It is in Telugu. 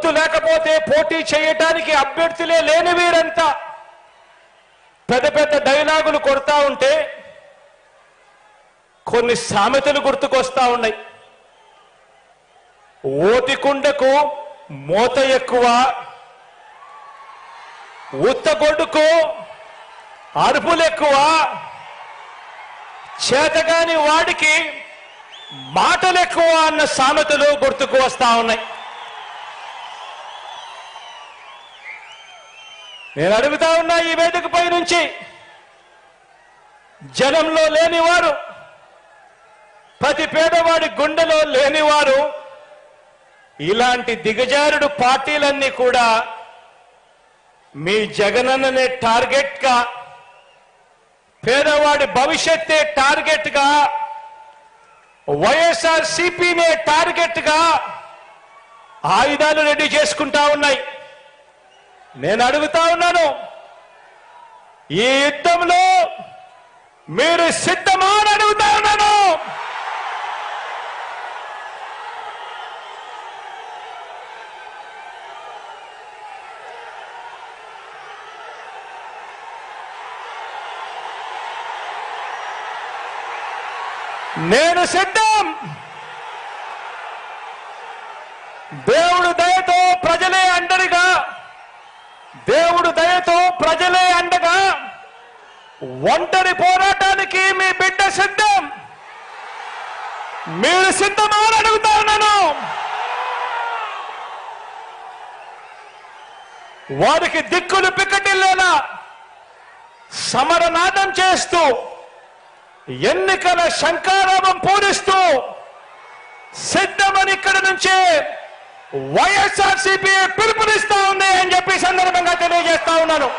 పొత్తు లేకపోతే పోటీ చేయటానికి అభ్యర్థులే లేని వీరంతా పెద్ద పెద్ద డైలాగులు కొడతా ఉంటే కొన్ని సామెతలు గుర్తుకొస్తా ఉన్నాయి. ఓటికుండకు మోత ఎక్కువ, ఉత్తగొడ్డుకు అరుపులు ఎక్కువ, చేతగాని వాడికి మాటలు ఎక్కువ అన్న సామెతలు గుర్తుకు వస్తా ఉన్నాయి. నేను అడుగుతా ఉన్నా ఈ వేదికపై నుంచి, జనంలో లేనివారు, ప్రతి పేదవాడి గుండెలో లేనివారు, ఇలాంటి దిగజారుడు పార్టీలన్నీ కూడా మీ జగనన్ననే టార్గెట్ గా, పేదవాడి భవిష్యత్తే టార్గెట్ గా, వైఎస్ఆర్ సిపినే టార్గెట్ గా ఆయుధాలు రెడీ చేసుకుంటా ఉన్నాయి. నేను అడుగుతా ఉన్నాను, ఈ యుద్ధంలో మీరు సిద్ధమా అని అడుగుతా ఉన్నాను. నేను సిద్ధం. దేవుడు దయతో ప్రజలే అండగా, దేవుడు దయతో ప్రజలే అండగా, ఒంటరి పోరాటానికి మీ బిడ్డ సిద్ధం. మీరు సిద్ధమా అని అడుగుతా ఉన్నాను. వారికి దిక్కులు పిక్కటిల్లేలా సమరనాదం చేస్తూ, ఎన్నికల శంఖారావం పూరిస్తూ సిద్ధమని ఇక్కడి నుంచే వైఎస్ఆర్సీపీ పిలుపునిస్తా ఉంది అని చెప్పి సందర్భంగా తెలియజేస్తా ఉన్నాను.